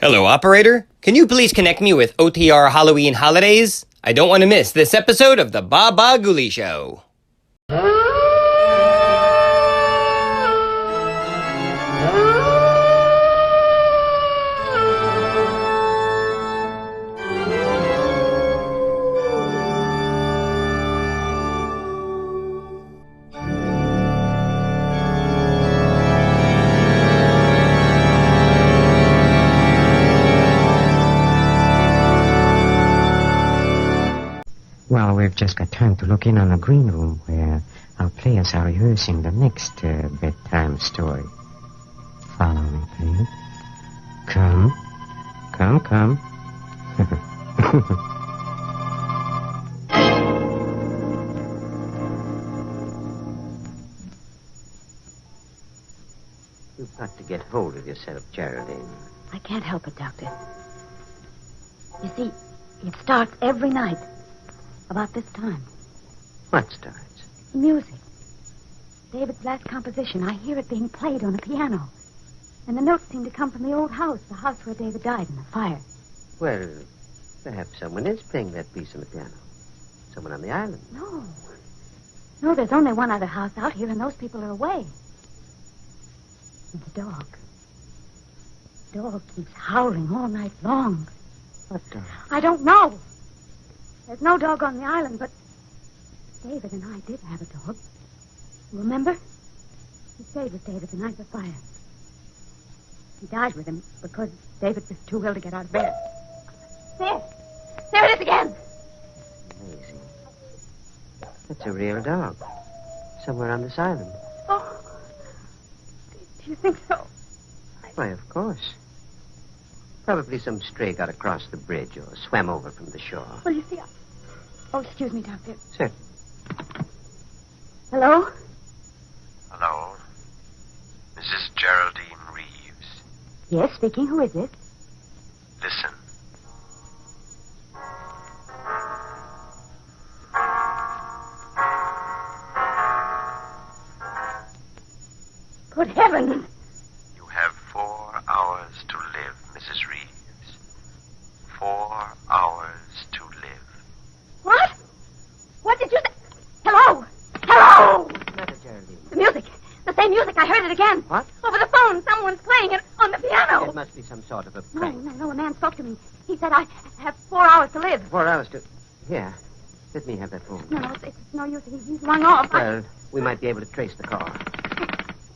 Hello, operator. Can you please connect me with OTR Halloween Holidays? I don't want to miss this episode of the Bah Ghoulie Show. Well, we've just got time to look in on the green room where our players are rehearsing the next bedtime story. Follow me, please. Come. You've got to get hold of yourself, Geraldine. I can't help it, Doctor. You see, it starts every night. About this time. What starts? Music. David's last composition. I hear it being played on a piano. And the notes seem to come from the old house, the house where David died in the fire. Well, perhaps someone is playing that piece on the piano. Someone on the island. No, there's only one other house out here, and those people are away. And the dog. The dog keeps howling all night long. What dog? I don't know. There's no dog on the island, but David and I did have a dog. You remember? He stayed with David the night of the fire. He died with him because David was too ill to get out of bed. There it is again. Amazing. That's a real dog. Somewhere on this island. Oh, do you think so? Why, of course. Probably some stray got across the bridge or swam over from the shore. Well, you see, Oh, excuse me, Doctor. Sir. Hello? Hello? Mrs. Geraldine Reeves. Yes, speaking. Who is it? Listen. Good heavens! You have 4 hours to live, Mrs. Reeves. 4 hours to live. What? What did you say? Hello? Hello? What's the matter, Geraldine? The music. The same music. I heard it again. What? Over the phone. Someone's playing it on the piano. It must be some sort of a No, prank. a man spoke to me. He said I have 4 hours to live. 4 hours to... Here. Let me have that phone. No, it's no use. He's rung off. Well, we might be able to trace the call.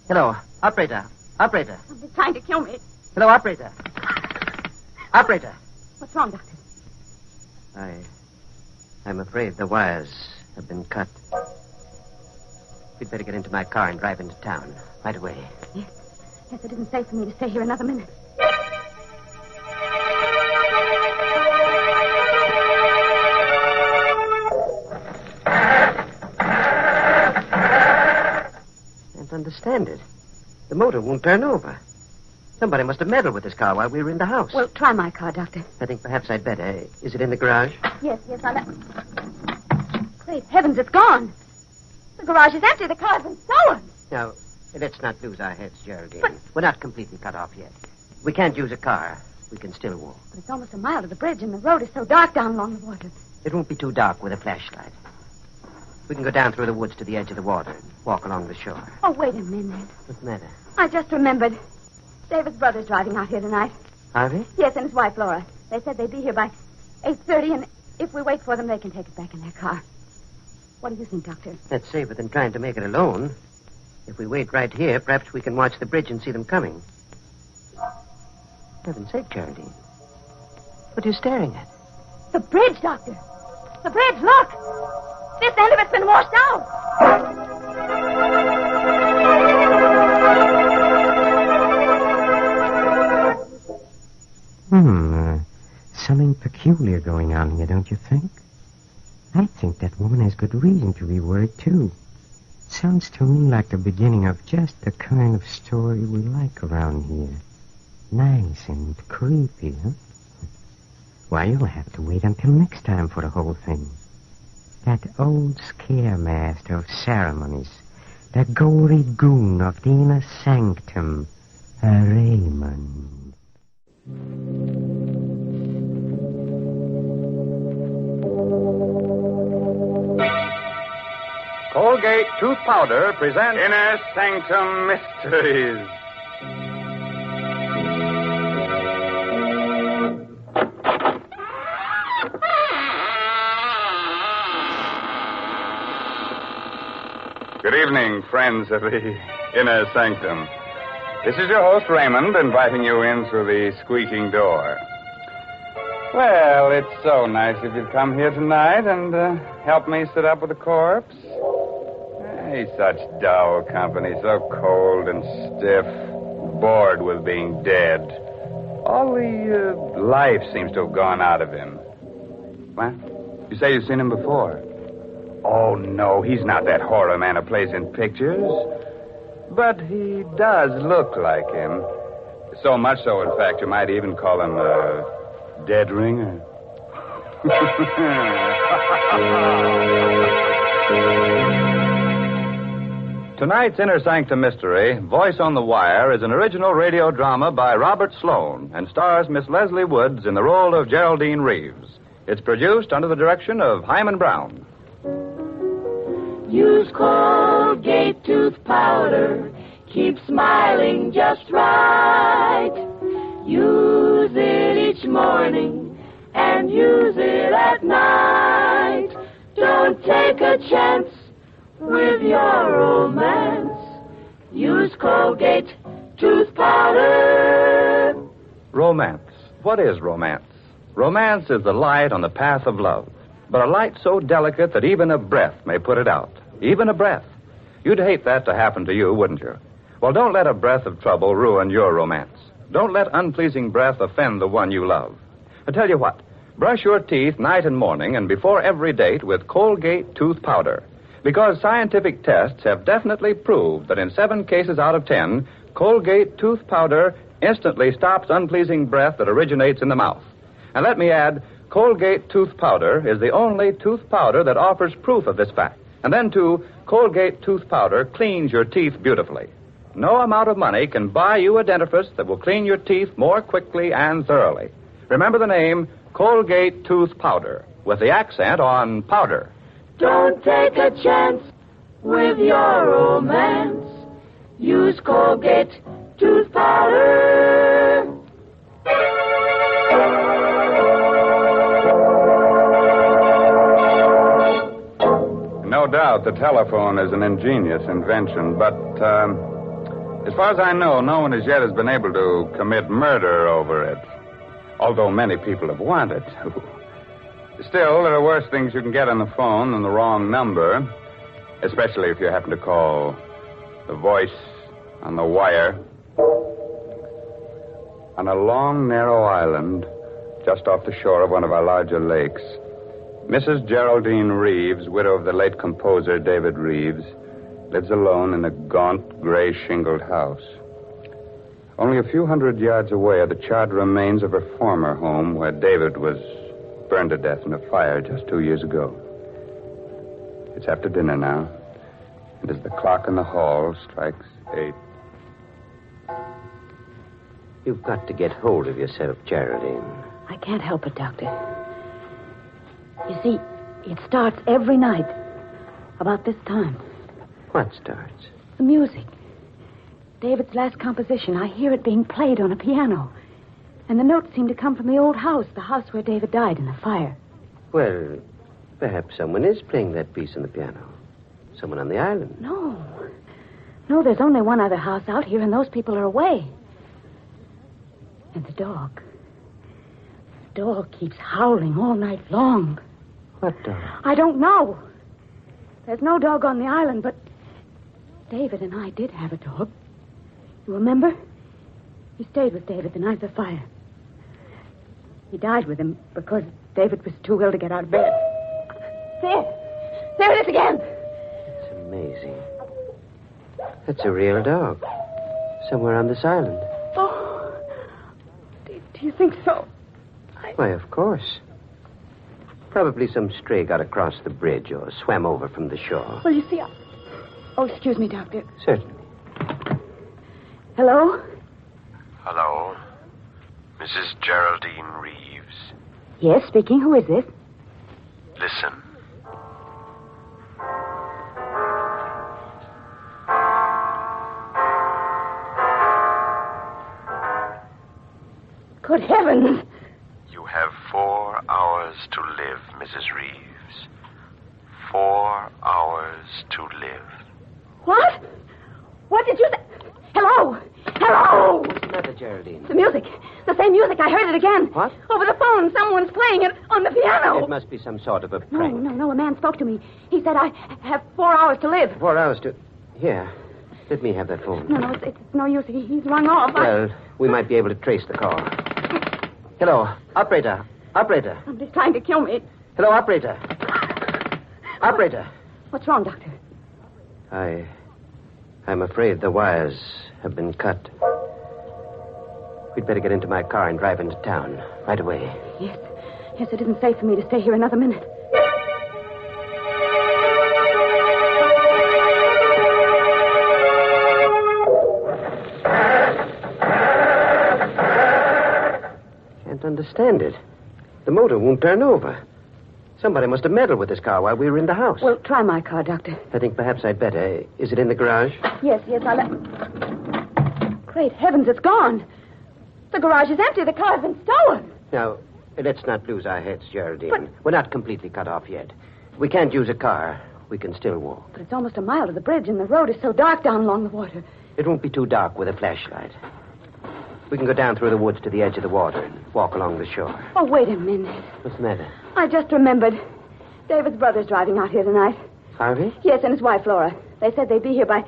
Hello, operator. Operator. Somebody's trying to kill me. Hello, operator. Operator. What's wrong, Doctor? I'm afraid the wires have been cut. We'd better get into my car and drive into town right away. Yes, it isn't safe for me to stay here another minute. Can't understand it. The motor won't turn over. Somebody must have meddled with this car while we were in the house. Well, try my car, Doctor. I think perhaps I'd better. Is it in the garage? Yes, I'll... Great heavens, it's gone. The garage is empty. The car's been stolen. Now, let's not lose our heads, Geraldine. But- We're not completely cut off yet. We can't use a car. We can still walk. But it's almost a mile to the bridge, and the road is so dark down along the water. It won't be too dark with a flashlight. We can go down through the woods to the edge of the water and walk along the shore. Oh, wait a minute. What's the matter? I just remembered. David's brother's driving out here tonight. Are they? Yes, and his wife, Laura. They said they'd be here by 8:30, and if we wait for them, they can take us back in their car. What do you think, Doctor? That's safer than trying to make it alone. If we wait right here, perhaps we can watch the bridge and see them coming. Heaven's sake, Geraldine. What are you staring at? The bridge, Doctor. The bridge, look. This end of it's been washed out. Something peculiar going on here, don't you think? I think that woman has good reason to be worried, too. Sounds to me like the beginning of just the kind of story we like around here. Nice and creepy, huh? Why, you'll have to wait until next time for the whole thing. That old scaremaster of ceremonies, the gory goon of the Inner Sanctum, Raymond. Colgate Tooth Powder presents Inner Sanctum Mysteries. Good evening, friends of the Inner Sanctum. This is your host, Raymond, inviting you in through the squeaking door. Well, it's so nice of you to come here tonight and help me sit up with the corpse. Hey, such dull company, so cold and stiff, bored with being dead. All the life seems to have gone out of him. What? You say you've seen him before? Oh, no, he's not that horror man who plays in pictures. But he does look like him. So much so, in fact, you might even call him a dead ringer. Tonight's Inner Sanctum Mystery, Voice on the Wire, is an original radio drama by Robert Sloan and stars Miss Leslie Woods in the role of Geraldine Reeves. It's produced under the direction of Hyman Brown. Use Colgate tooth powder. Keep smiling just right. Use it each morning and use it at night. Don't take a chance with your romance. Use Colgate tooth powder. Romance. What is romance? Romance is the light on the path of love, but a light so delicate that even a breath may put it out. Even a breath. You'd hate that to happen to you, wouldn't you? Well, don't let a breath of trouble ruin your romance. Don't let unpleasing breath offend the one you love. I tell you what, brush your teeth night and morning and before every date with Colgate tooth powder. Because scientific tests have definitely proved that in 7 cases out of 10, Colgate tooth powder instantly stops unpleasing breath that originates in the mouth. And let me add, Colgate tooth powder is the only tooth powder that offers proof of this fact. And then, too, Colgate tooth powder cleans your teeth beautifully. No amount of money can buy you a dentifrice that will clean your teeth more quickly and thoroughly. Remember the name Colgate tooth powder, with the accent on powder. Don't take a chance with your romance. Use Colgate tooth powder. No doubt the telephone is an ingenious invention, but as far as I know, no one as yet has been able to commit murder over it, although many people have wanted to. Still, there are worse things you can get on the phone than the wrong number, especially if you happen to call the voice on the wire. On a long, narrow island just off the shore of one of our larger lakes, Mrs. Geraldine Reeves, widow of the late composer David Reeves, lives alone in a gaunt, gray shingled house. Only a few hundred yards away are the charred remains of her former home, where David was burned to death in a fire just 2 years ago. It's after dinner now, and as the clock in the hall strikes 8. You've got to get hold of yourself, Geraldine. I can't help it, Doctor. You see, it starts every night about this time. What starts? The music. David's last composition. I hear it being played on a piano. And the notes seem to come from the old house, the house where David died in the fire. Well, perhaps someone is playing that piece on the piano. Someone on the island. No, there's only one other house out here, and those people are away. And the dog. The dog keeps howling all night long. What dog? I don't know. There's no dog on the island, but David and I did have a dog. You remember? He stayed with David the night of the fire. He died with him because David was too ill to get out of bed. There it is again. It's amazing. That's a real dog. Somewhere on this island. Oh, do you think so? Why, of course. Probably some stray got across the bridge or swam over from the shore. Well, you see, Oh, excuse me, Doctor. Certainly. Hello? Hello? Mrs. Geraldine Reeves. Yes, speaking. Who is this? Listen. Good heavens. You have 4 hours to live, Mrs. Reeves. 4 hours to live. What? What did you say? Hello? Hello? What's the matter, Geraldine? The music. The same music. I heard it again. What? Over the phone. Someone's playing it on the piano. It must be some sort of a No, prank. no. A man spoke to me. He said I have 4 hours to live. 4 hours to... Here. Let me have that phone. No, it's no use. He's rung off. Well, we might be able to trace the call. Hello, operator. Operator. Somebody's trying to kill me. Hello, operator. Operator. What's wrong, Doctor? I'm afraid the wires have been cut. We'd better get into my car and drive into town right away. Yes, it isn't safe for me to stay here another minute. Can't understand it. The motor won't turn over. Somebody must have meddled with this car while we were in the house. Well, try my car, Doctor. I think perhaps I'd better. Is it in the garage? Yes, I'll... Great heavens, it's gone. The garage is empty. The car's been stolen. Now, let's not lose our heads, Geraldine. We're not completely cut off yet. We can't use a car. We can still walk. But it's almost a mile to the bridge, and the road is so dark down along the water. It won't be too dark with a flashlight. We can go down through the woods to the edge of the water and walk along the shore. Oh, wait a minute. What's the matter? I just remembered. David's brother's driving out here tonight. Harvey? Yes, and his wife, Laura. They said they'd be here by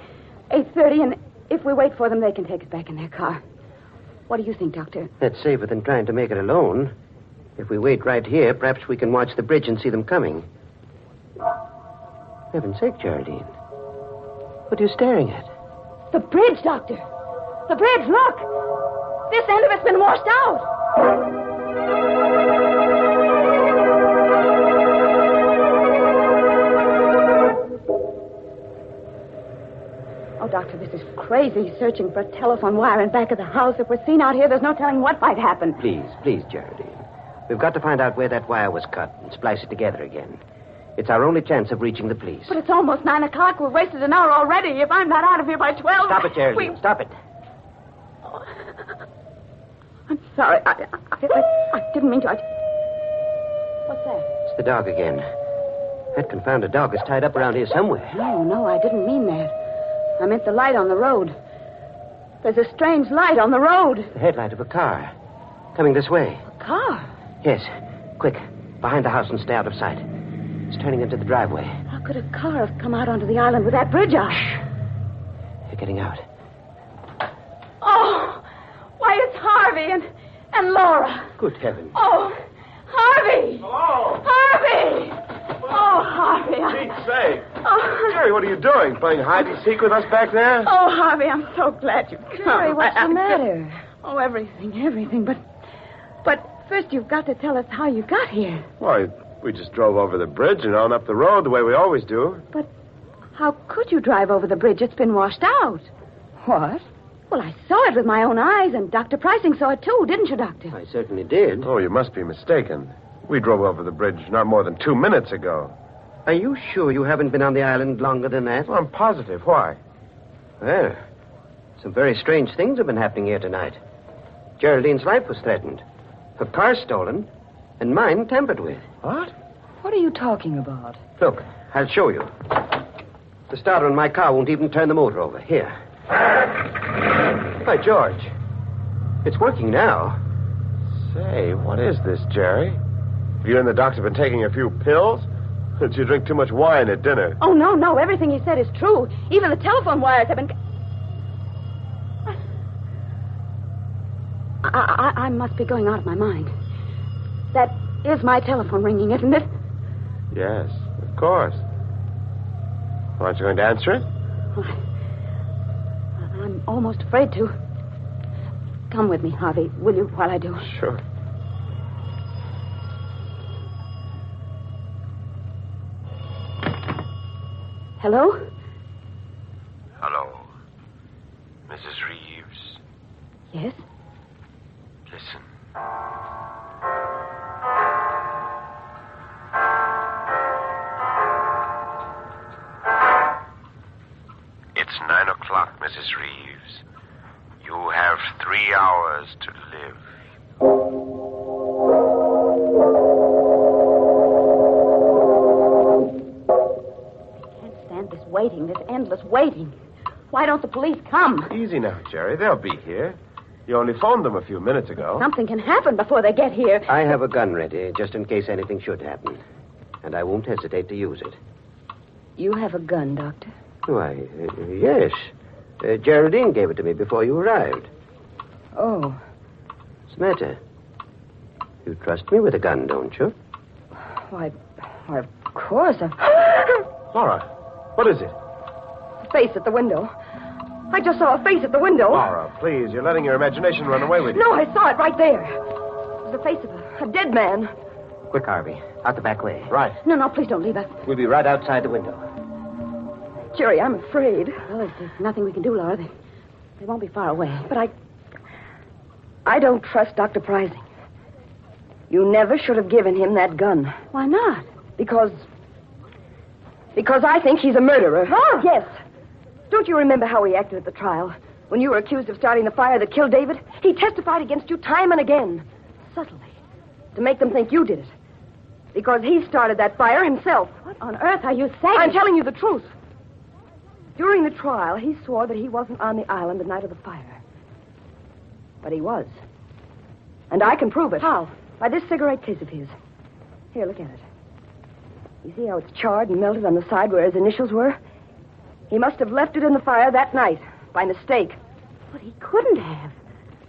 8:30, and if we wait for them, they can take us back in their car. What do you think, Doctor? That's safer than trying to make it alone. If we wait right here, perhaps we can watch the bridge and see them coming. For heaven's sake, Geraldine. What are you staring at? The bridge, Doctor. The bridge, look. This end of it's been washed out. Oh, Doctor, this is crazy, searching for a telephone wire in back of the house. If we're seen out here, there's no telling what might happen. Please, Geraldine. We've got to find out where that wire was cut and splice it together again. It's our only chance of reaching the police. But it's almost 9 o'clock. We've wasted an hour already. If I'm not out of here by 12... Stop it, Geraldine. Stop it. Oh. I'm sorry. I didn't mean to. What's that? It's the dog again. That confounded dog is tied up around here somewhere. No, I didn't mean that. I meant the light on the road. There's a strange light on the road. The headlight of a car. Coming this way. A car? Yes. Quick. Behind the house and stay out of sight. It's turning into the driveway. How could a car have come out onto the island with that bridge out? Shh. They're getting out. Oh! Why, it's Harvey and Laura. Good heavens. Oh, Harvey! Hello? Harvey! Oh, Harvey. Pete's sake. Oh. Jerry, what are you doing? Playing hide-and-seek with us back there? Oh, Harvey, I'm so glad you've come. Jerry, what's the matter? Oh, everything. But first you've got to tell us how you got here. Why, we just drove over the bridge and on up the road the way we always do. But how could you drive over the bridge? It's been washed out. What? Well, I saw it with my own eyes, and Dr. Pricing saw it too, didn't you, Doctor? I certainly did. Oh, you must be mistaken. We drove over the bridge not more than 2 minutes ago. Are you sure you haven't been on the island longer than that? Well, I'm positive. Why? Well, some very strange things have been happening here tonight. Geraldine's life was threatened. Her car stolen, and mine tampered with. What? What are you talking about? Look, I'll show you. The starter in my car won't even turn the motor over. Here. By George. It's working now. Say, what is this, Jerry? Have you and the doctor been taking a few pills? Did you drink too much wine at dinner? Oh, no. Everything he said is true. Even the telephone wires have been... I must be going out of my mind. That is my telephone ringing, isn't it? Yes, of course. Aren't you going to answer it? Well, I'm almost afraid to. Come with me, Harvey, will you, while I do? Sure. Hello? Hello. Mrs. Reeves. Yes? Listen. It's 9 o'clock, Mrs. Reeves. You have 3 hours to live. waiting. Why don't the police come? Easy now, Jerry. They'll be here. You only phoned them a few minutes ago. Something can happen before they get here. I have a gun ready, just in case anything should happen. And I won't hesitate to use it. You have a gun, Doctor? Why, yes. Geraldine gave it to me before you arrived. Oh. What's the matter? You trust me with a gun, don't you? Why, of course. Laura, what is it? A face at the window. I just saw a face at the window. Laura, please, you're letting your imagination run away with you. No, I saw it right there. It was the face of a dead man. Quick, Harvey. Out the back way. Right. No, please don't leave us. We'll be right outside the window. Jerry, I'm afraid. Well, there's nothing we can do, Laura. They won't be far away. But I don't trust Dr. Prizing. You never should have given him that gun. Why not? Because I think he's a murderer. Laura! Yes. Don't you remember how he acted at the trial? When you were accused of starting the fire that killed David? He testified against you time and again. Subtly. To make them think you did it. Because he started that fire himself. What on earth are you saying? I'm telling you the truth. During the trial, he swore that he wasn't on the island the night of the fire. But he was. And I can prove it. How? By this cigarette case of his. Here, look at it. You see how it's charred and melted on the side where his initials were? He must have left it in the fire that night, by mistake. But he couldn't have.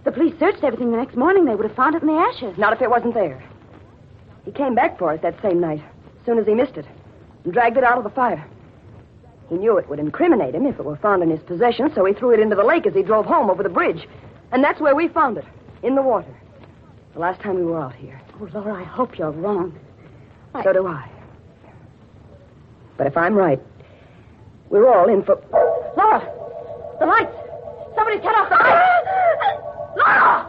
The police searched everything the next morning. They would have found it in the ashes. Not if it wasn't there. He came back for it that same night, as soon as he missed it, and dragged it out of the fire. He knew it would incriminate him if it were found in his possession, so he threw it into the lake as he drove home over the bridge. And that's where we found it, in the water. The last time we were out here. Oh, Laura, I hope you're wrong. So do I. But if I'm right, we're all in for... Laura! The lights! Somebody's cut off the lights! Laura!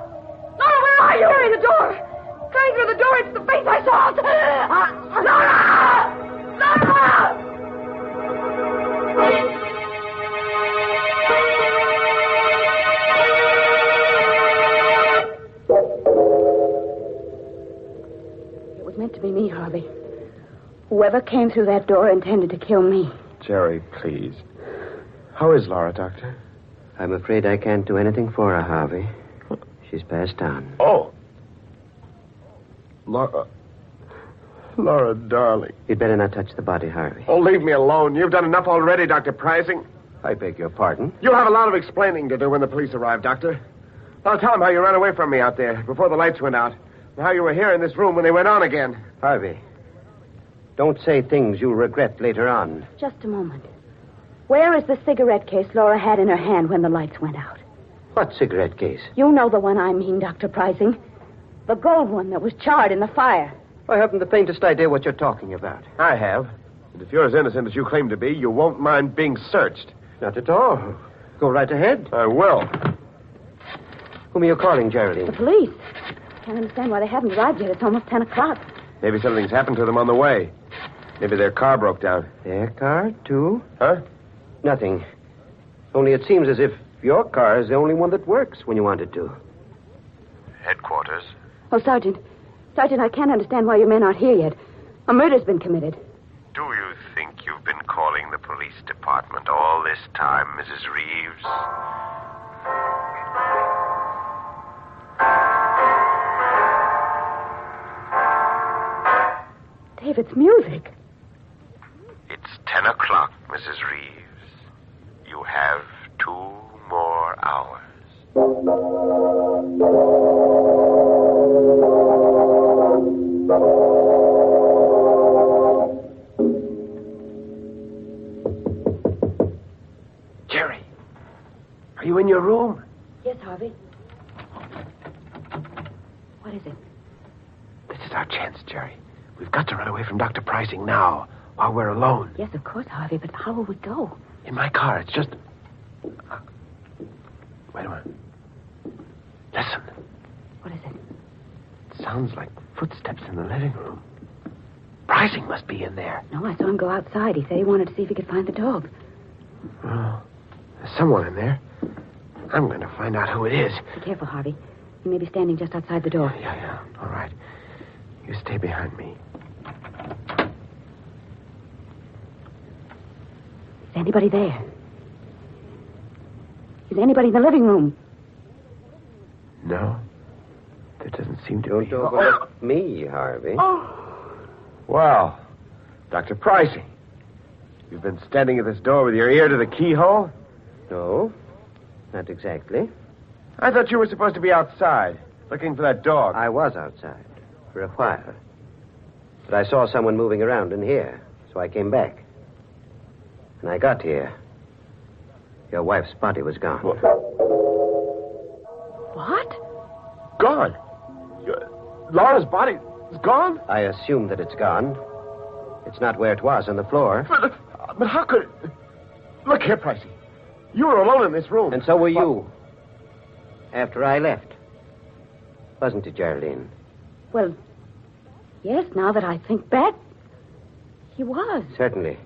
Laura, where are you? Carry the door! Carry through the door! It's the face I saw! Laura! Laura! It was meant to be me, Harvey. Whoever came through that door intended to kill me. Jerry, please. How is Laura, Doctor? I'm afraid I can't do anything for her, Harvey. She's passed on. Oh. Laura, darling. You'd better not touch the body, Harvey. Oh, leave me alone. You've done enough already, Dr. Prizing. I beg your pardon. You'll have a lot of explaining to do when the police arrive, Doctor. I'll tell them how you ran away from me out there before the lights went out, and how you were here in this room when they went on again. Harvey, don't say things you'll regret later on. Just a moment. Where is the cigarette case Laura had in her hand when the lights went out? What cigarette case? You know the one I mean, Dr. Prizing. The gold one that was charred in the fire. I haven't the faintest idea what you're talking about. I have. And if you're as innocent as you claim to be, you won't mind being searched. Not at all. Go right ahead. I will. Whom are you calling, Geraldine? The police. Can't understand why they haven't arrived yet. It's almost 10 o'clock. Maybe something's happened to them on the way. Maybe their car broke down. Their car, too? Huh? Nothing. Only it seems as if your car is the only one that works when you want it to. Headquarters. Oh, Sergeant. Sergeant, I can't understand why your men aren't here yet. A murder's been committed. Do you think you've been calling the police department all this time, Mrs. Reeves? David's music. It's 10 o'clock, Mrs. Reeves. You have 2 more hours. Jerry, are you in your room? Yes, Harvey. What is it? This is our chance, Jerry. We've got to run away from Dr. Prizing now, while we're alone. Yes, of course, Harvey, but how will we go? In my car. It's just... Wait a minute. Listen. What is it? It sounds like footsteps in the living room. Prizing must be in there. No, I saw him go outside. He said he wanted to see if he could find the dog. Oh, there's someone in there. I'm going to find out who it is. Be careful, Harvey. He may be standing just outside the door. Yeah. All right. You stay behind me. Is anybody there? Is anybody in the living room? No. There doesn't seem to Don't be. overlook me, Harvey. Well, Dr. Pricey, you've been standing at this door with your ear to the keyhole? No, not exactly. I thought you were supposed to be outside, looking for that dog. I was outside for a while. But I saw someone moving around in here, so I came back. When I got here, your wife's body was gone. What? Gone? Laura's body is gone? I assume that it's gone. It's not where it was, on the floor. But how could... Look here, Pricey. You were alone in this room. And so were you. After I left. Wasn't it, Geraldine? Well, yes, now that I think back, he was. Certainly.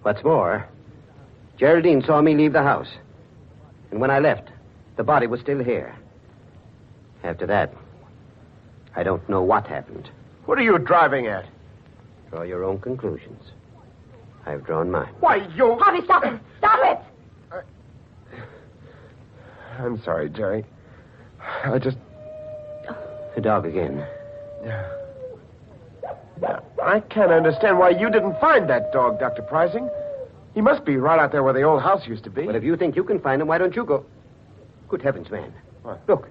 What's more, Geraldine saw me leave the house. And when I left, the body was still here. After that, I don't know what happened. What are you driving at? Draw your own conclusions. I've drawn mine. Why, you... Harvey, stop it! Stop it! I'm sorry, Jerry. I just... The dog again. I can't understand why you didn't find that dog, Dr. Pricing. He must be right out there where the old house used to be. Well, if you think you can find him, why don't you go? Good heavens, man. What? Look.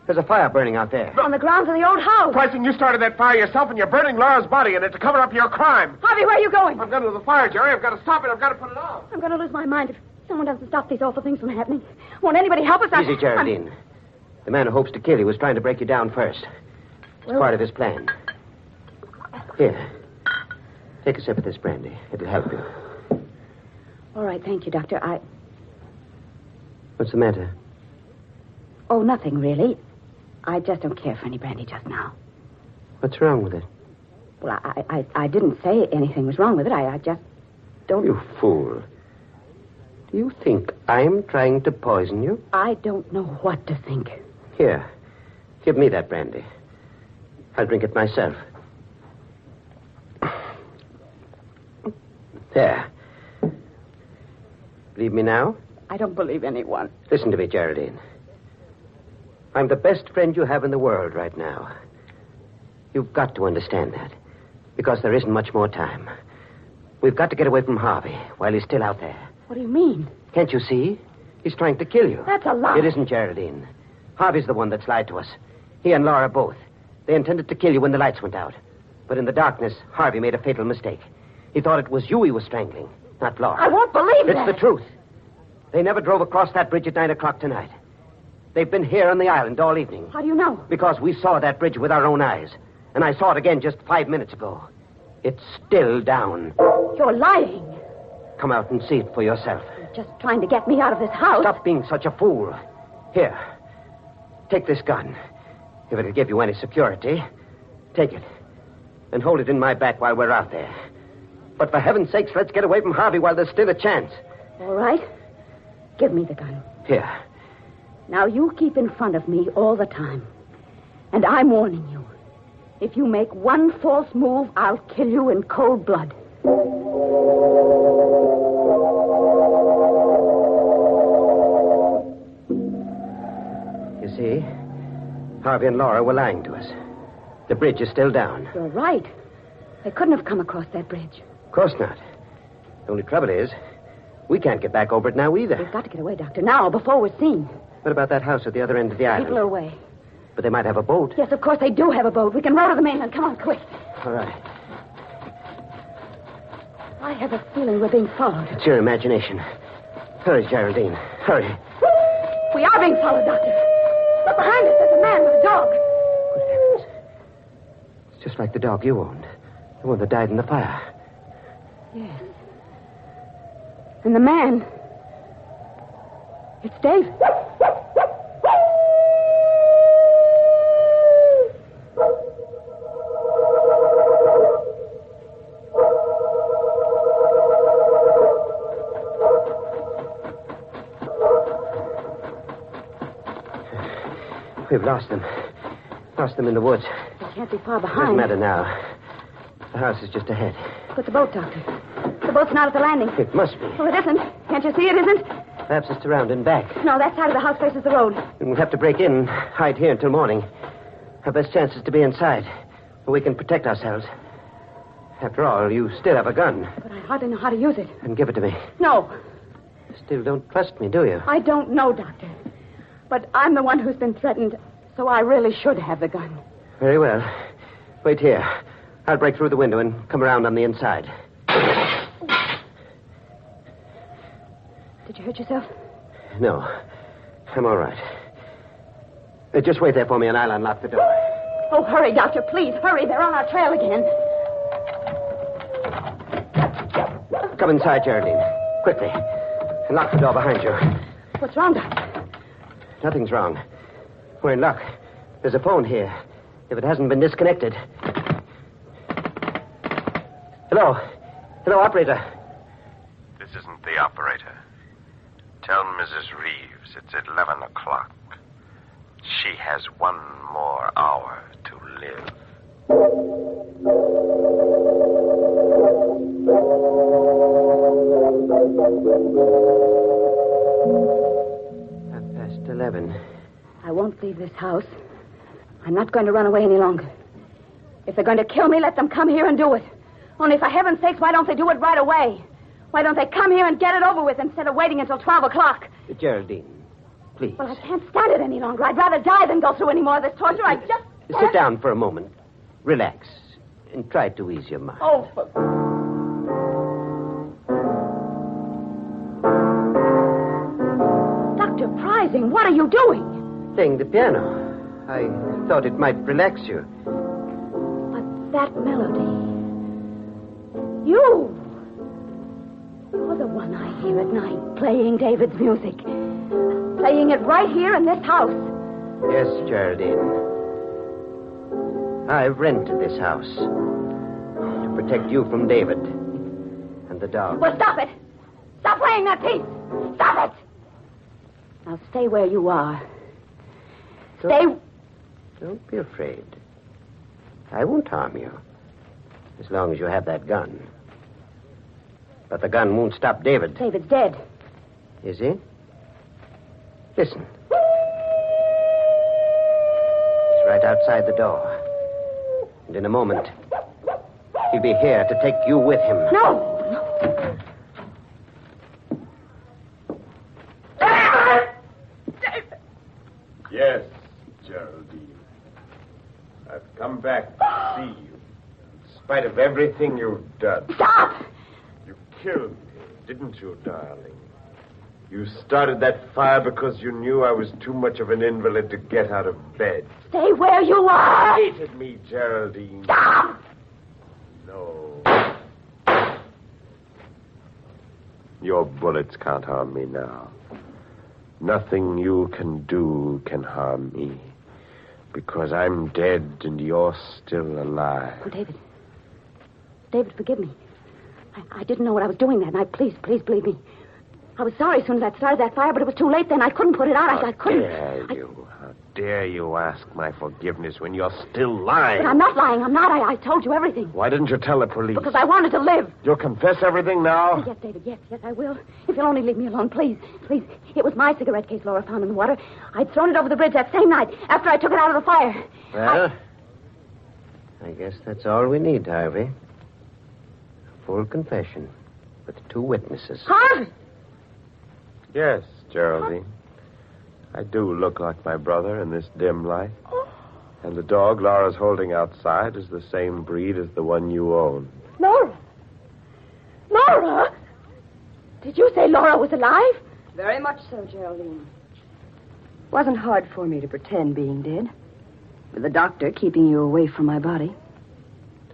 There's a fire burning out there. On the grounds of the old house. Pricing, you started that fire yourself, and you're burning Laura's body in it to cover up your crime. Harvey, where are you going? I'm going to the fire, Jerry. I've got to stop it. I've got to put it out. I'm going to lose my mind if someone doesn't stop these awful things from happening. Won't anybody help us? Easy, Geraldine. The man who hopes to kill you was trying to break you down first. It's part of his plan. Here. Take a sip of this brandy. It'll help you. All right, thank you, Doctor. What's the matter? Oh, nothing, really. I just don't care for any brandy just now. What's wrong with it? Well, I didn't say anything was wrong with it. I just don't... You fool. Do you think I'm trying to poison you? I don't know what to think. Here. Give me that brandy. I'll drink it myself. There. Believe me now? I don't believe anyone. Listen to me, Geraldine. I'm the best friend you have in the world right now. You've got to understand that. Because there isn't much more time. We've got to get away from Harvey while he's still out there. What do you mean? Can't you see? He's trying to kill you. That's a lie. It isn't, Geraldine. Harvey's the one that's lied to us. He and Laura both. They intended to kill you when the lights went out. But in the darkness, Harvey made a fatal mistake. He thought it was you he was strangling, not Laura. I won't believe that. It's the truth. They never drove across that bridge at 9 o'clock tonight. They've been here on the island all evening. How do you know? Because we saw that bridge with our own eyes. And I saw it again just 5 minutes ago. It's still down. You're lying. Come out and see it for yourself. You're just trying to get me out of this house. Stop being such a fool. Here. Take this gun. If it'll give you any security, take it. And hold it in my back while we're out there. But for heaven's sakes, let's get away from Harvey while there's still a chance. All right. Give me the gun. Here. Now, you keep in front of me all the time. And I'm warning you. If you make one false move, I'll kill you in cold blood. You see, Harvey and Laura were lying to us. The bridge is still down. You're right. They couldn't have come across that bridge. Of course not. The only trouble is, we can't get back over it now either. We've got to get away, Doctor, now, before we're seen. What about that house at the other end of the island? People are away. But they might have a boat. Yes, of course they do have a boat. We can row to the mainland. Come on, quick. All right. I have a feeling we're being followed. It's your imagination. Hurry, Geraldine. Hurry. We are being followed, Doctor. Look behind us. There's a man with a dog. Good heavens. It's just like the dog you owned. The one that died in the fire. Yes. And the man... It's Dave. We've lost them. Lost them in the woods. They can't be far Doesn't behind. matter now. The house is just ahead. But the boat, Doctor. The boat's not at the landing. It must be. Well, it isn't. Can't you see it isn't? Perhaps it's around and back. No, that side of the house faces the road. And we'll have to break in and hide here until morning. Our best chance is to be inside, where we can protect ourselves. After all, you still have a gun. But I hardly know how to use it. Then give it to me. No. You still don't trust me, do you? I don't know, Doctor. But I'm the one who's been threatened, so I really should have the gun. Very well. Wait here. I'll break through the window and come around on the inside. Did you hurt yourself? No. I'm all right. Just wait there for me and I'll unlock the door. Oh, hurry, Doctor, please. Hurry. They're on our trail again. Come inside, Geraldine. Quickly. And lock the door behind you. What's wrong, Doctor? Nothing's wrong. We're in luck. There's a phone here. If it hasn't been disconnected. Hello. Hello, operator. This isn't the operator. Tell Mrs. Reeves it's 11 o'clock. She has 1 more hour to live. 11. I won't leave this house. I'm not going to run away any longer. If they're going to kill me, let them come here and do it. Only for heaven's sakes, why don't they do it right away? Why don't they come here and get it over with instead of waiting until 12 o'clock? Geraldine, please. Well, I can't stand it any longer. I'd rather die than go through any more of this torture. I just... Sit down for a moment. Relax. And try to ease your mind. Oh, Dr. Prizing, what are you doing? Playing the piano. I thought it might relax you. But that melody... You're the one I hear at night, playing David's music. Playing it right here in this house. Yes, Geraldine. I've rented this house to protect you from David and the dog. Well, stop it. Stop playing that piece. Stop it. Now stay where you are. Don't be afraid. I won't harm you. As long as you have that gun. But the gun won't stop David. David's dead. Is he? Listen. He's right outside the door. And in a moment, he'll be here to take you with him. No. Yes, Geraldine. I've come back to see you. In spite of everything you've done. Stop! You killed me, didn't you, darling? You started that fire because you knew I was too much of an invalid to get out of bed. Stay where you are! You hated me, Geraldine. Stop! No. Your bullets can't harm me now. Nothing you can do can harm me. Because I'm dead and you're still alive. Oh, David. David, forgive me. I didn't know what I was doing that night. Please believe me. I was sorry as soon as I'd started that fire, but it was too late then. I couldn't put it out. I couldn't. How dare you ask my forgiveness when you're still lying? But I'm not lying. I'm not. I told you everything. Why didn't you tell the police? Because I wanted to live. You'll confess everything now? Yes, David. Yes, I will. If you'll only leave me alone, please. Please. It was my cigarette case Laura found in the water. I'd thrown it over the bridge that same night after I took it out of the fire. Well, I guess that's all we need, Harvey. A full confession with 2 witnesses. Harvey! Yes, Geraldine. I do look like my brother in this dim light. And the dog Laura's holding outside is the same breed as the one you own. Laura! Laura! Did you say Laura was alive? Very much so, Geraldine. Wasn't hard for me to pretend being dead. With the doctor keeping you away from my body.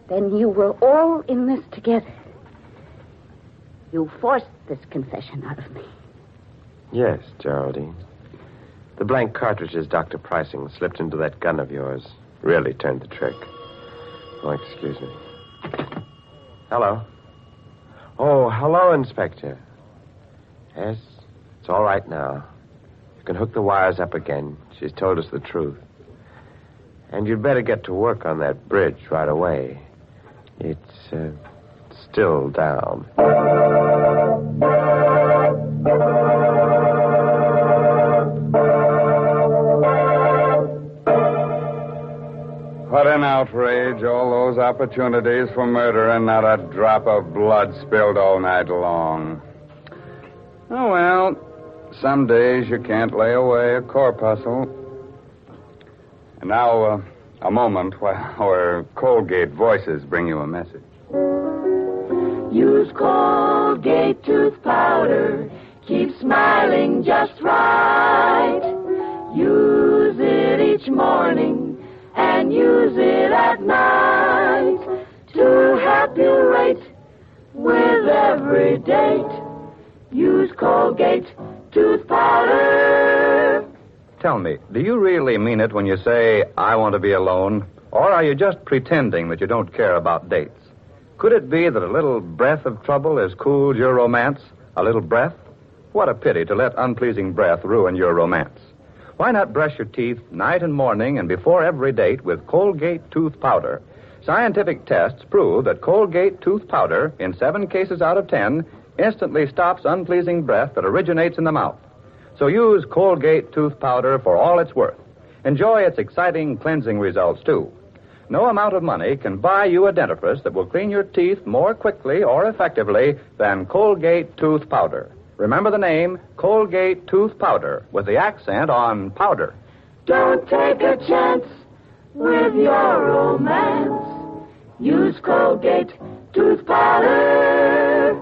Then you were all in this together. You forced this confession out of me. Yes, Geraldine. The blank cartridges Dr. Pricing slipped into that gun of yours really turned the trick. Oh, excuse me. Hello. Oh, hello, Inspector. Yes, it's all right now. You can hook the wires up again. She's told us the truth. And you'd better get to work on that bridge right away. It's still down. What an outrage. All those opportunities for murder and not a drop of blood spilled all night long. Oh, well, some days you can't lay away a corpuscle. And now, a moment while our Colgate voices bring you a message. Use Colgate tooth powder. Keep smiling just right. Use it each morning and use it at night to help you rate with every date. Use Colgate tooth powder. Tell me, do you really mean it when you say, I want to be alone? Or are you just pretending that you don't care about dates? Could it be that a little breath of trouble has cooled your romance? A little breath? What a pity to let unpleasing breath ruin your romance. Why not brush your teeth night and morning and before every date with Colgate tooth powder? Scientific tests prove that Colgate tooth powder, in 7 cases out of 10, instantly stops unpleasing breath that originates in the mouth. So use Colgate tooth powder for all it's worth. Enjoy its exciting cleansing results, too. No amount of money can buy you a dentifrice that will clean your teeth more quickly or effectively than Colgate tooth powder. Remember the name, Colgate tooth powder, with the accent on powder. Don't take a chance with your romance. Use Colgate tooth powder.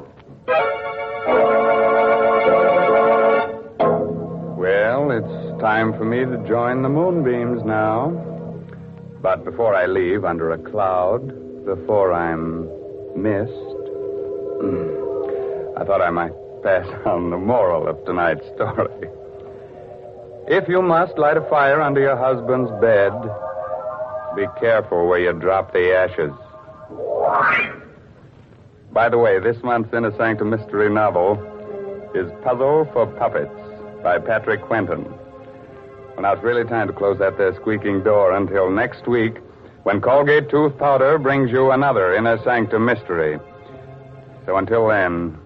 Well, it's time for me to join the moonbeams now. But before I leave under a cloud, before I'm missed, I thought I might pass on the moral of tonight's story. If you must light a fire under your husband's bed, be careful where you drop the ashes. By the way, this month's Inner Sanctum mystery novel is Puzzle for Puppets by Patrick Quentin. Well, now it's really time to close that there squeaking door until next week when Colgate tooth powder brings you another Inner Sanctum mystery. So until then,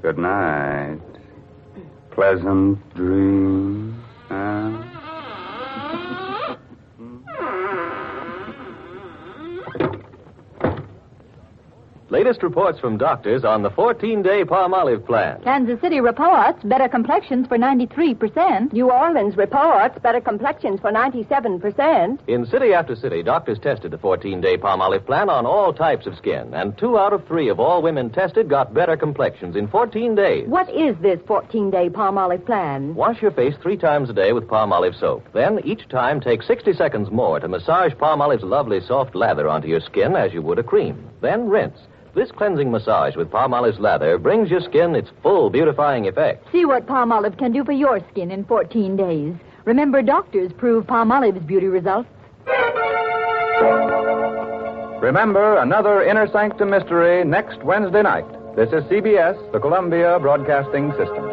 good night. Pleasant dreams. Latest reports from doctors on the 14-day Palmolive plan. Kansas City reports better complexions for 93%. New Orleans reports better complexions for 97%. In city after city, doctors tested the 14-day Palmolive plan on all types of skin, and 2 out of 3 of all women tested got better complexions in 14 days. What is this 14-day Palmolive plan? Wash your face 3 times a day with Palmolive soap. Then, each time, take 60 seconds more to massage Palmolive's lovely soft lather onto your skin as you would a cream. Then rinse. This cleansing massage with Palmolive's lather brings your skin its full beautifying effect. See what Palmolive can do for your skin in 14 days. Remember, doctors prove Palmolive's beauty results. Remember, another Inner Sanctum mystery next Wednesday night. This is CBS, the Columbia Broadcasting System.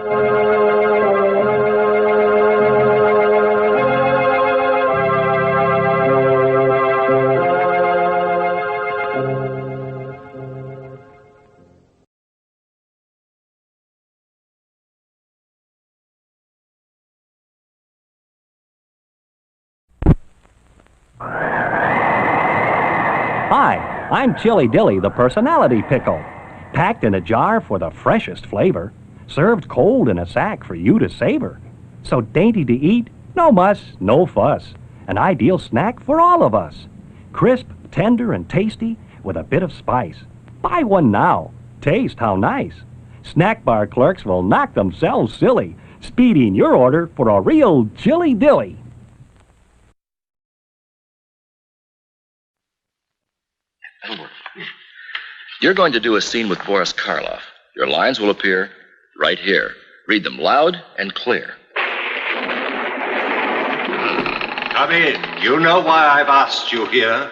Hi, I'm Chili Dilly, the personality pickle. Packed in a jar for the freshest flavor. Served cold in a sack for you to savor. So dainty to eat, no muss, no fuss. An ideal snack for all of us. Crisp, tender, and tasty with a bit of spice. Buy one now. Taste how nice. Snack bar clerks will knock themselves silly, speeding your order for a real Chili Dilly. You're going to do a scene with Boris Karloff. Your lines will appear right here. Read them loud and clear. Come in. You know why I've asked you here.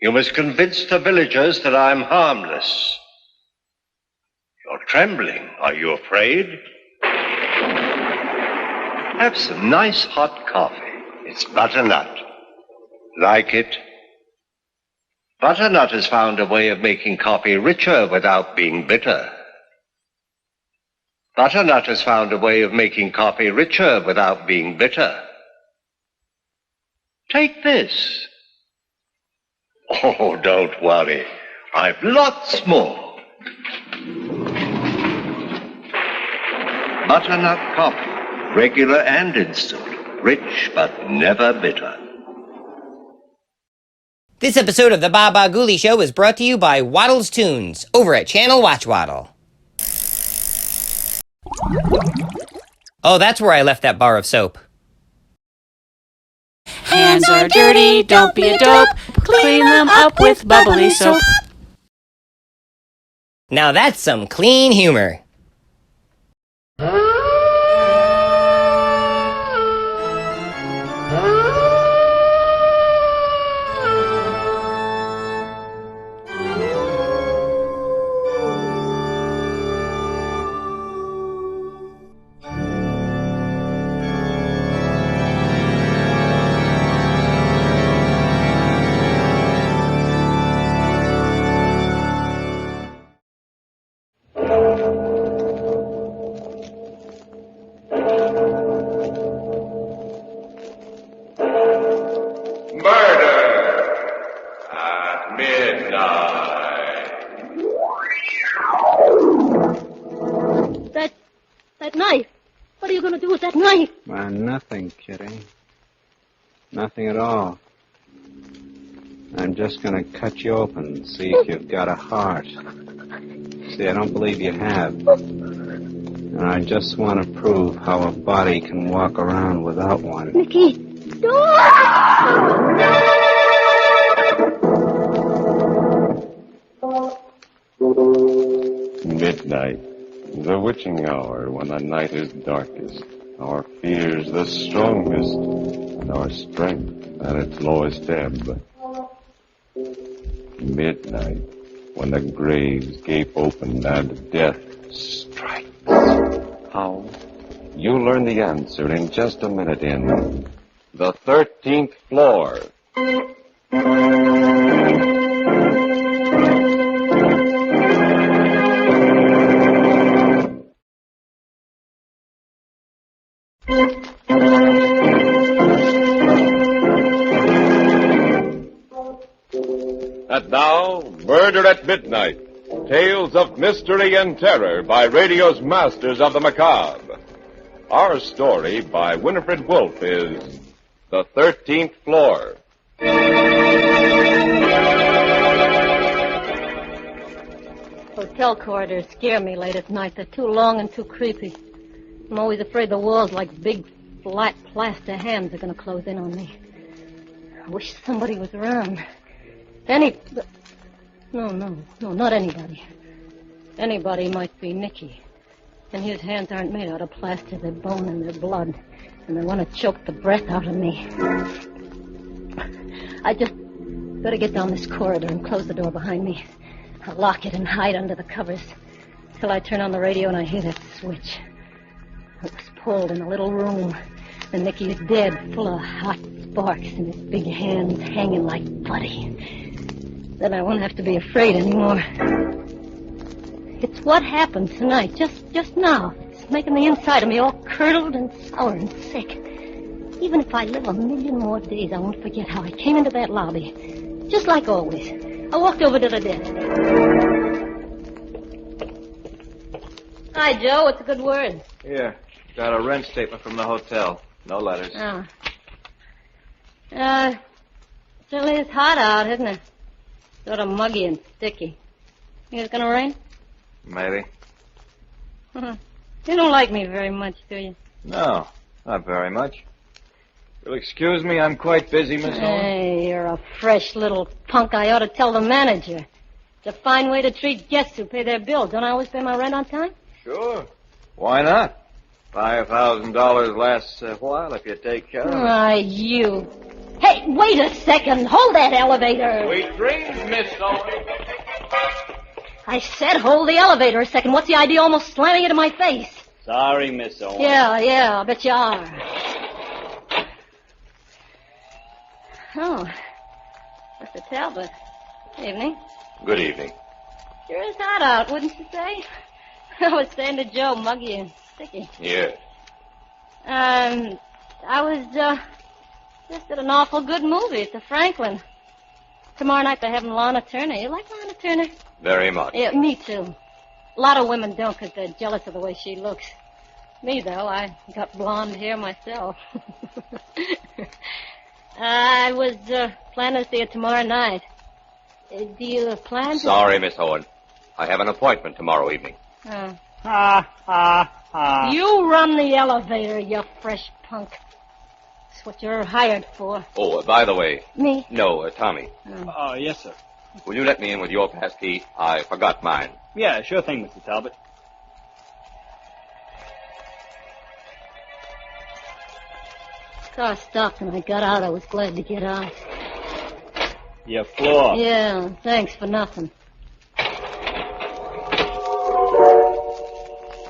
You must convince the villagers that I'm harmless. You're trembling. Are you afraid? Have some nice hot coffee. It's butternut. Like it? Butternut has found a way of making coffee richer without being bitter. Butternut has found a way of making coffee richer without being bitter. Take this. Oh, don't worry. I've lots more. Butternut coffee, regular and instant. Rich but never bitter. This episode of the Bah Ghoulie Show is brought to you by Waddle's Tunes over at Channel Watchwaddle. Oh, that's where I left that bar of soap. Hands are dirty, don't be a dope. Clean them up with bubbly soap. Now that's some clean humor. That knife. What are you going to do with that knife? Why, nothing, Kitty. Nothing at all. I'm just going to cut you open and see if you've got a heart. See, I don't believe you have. And I just want to prove how a body can walk around without one. Nicky, Midnight, the witching hour when the night is darkest, our fears the strongest, and our strength at its lowest ebb. Midnight, when the graves gape open and death strikes. How? You'll learn the answer in just a minute in The 13th Floor. And now, Murder at Midnight, Tales of Mystery and Terror by radio's masters of the macabre. Our story by Winifred Wolfe is The 13th Floor. Hotel corridors scare me late at night. They're too long and too creepy. I'm always afraid the walls, like big, flat plaster hands, are going to close in on me. I wish somebody was around. No, not anybody. Anybody might be Nicky. And his hands aren't made out of plaster. They're bone and they're blood. And they want to choke the breath out of me. I just better get down this corridor and close the door behind me. I'll lock it and hide under the covers till I turn on the radio and I hear that switch. It was pulled in a little room. And Nicky's dead, full of hot sparks and his big hands hanging like putty. Then I won't have to be afraid anymore. It's what happened tonight, just now. It's making the inside of me all curdled and sour and sick. Even if I live a million more days, I won't forget how I came into that lobby. Just like always. I walked over to the desk. Hi, Joe. What's a good word? Here. Got a rent statement from the hotel. No letters. Oh. Certainly is hot out, isn't it? Sort of muggy and sticky. Think it's gonna rain? Maybe. You don't like me very much, do you? No, not very much. You'll excuse me, I'm quite busy, Miss Owen. Hey, you're a fresh little punk. I ought to tell the manager. It's a fine way to treat guests who pay their bills. Don't I always pay my rent on time? Sure. Why not? $5,000 lasts a while if you take care of it. Why, you... Hey, wait a second. Hold that elevator. Sweet dreams, Miss Owen. I said hold the elevator a second. What's the idea of almost slamming it in my face? Sorry, Miss Owen. Yeah, I bet you are. Oh, Mr. Talbot. Evening. Good evening. Sure is hot out, wouldn't you say? I was saying to Joe, muggy and sticky. Yes. I was Just did an awful good movie at the Franklin. Tomorrow night they're having Lana Turner. You like Lana Turner? Very much. Yeah, me too. A lot of women don't because they're jealous of the way she looks. Me, though, I got blonde hair myself. I was planning to see it tomorrow night. Do you plan to... Sorry, Miss Owen. I have an appointment tomorrow evening. Oh. Ha. You run the elevator, you fresh punk. That's what you're hired for. Oh, by the way. Me? No, Tommy. Oh, yes, sir. Will you let me in with your pass key? I forgot mine. Yeah, sure thing, Mr. Talbot. The car stopped and I got out. I was glad to get out. Your floor. Yeah, thanks for nothing.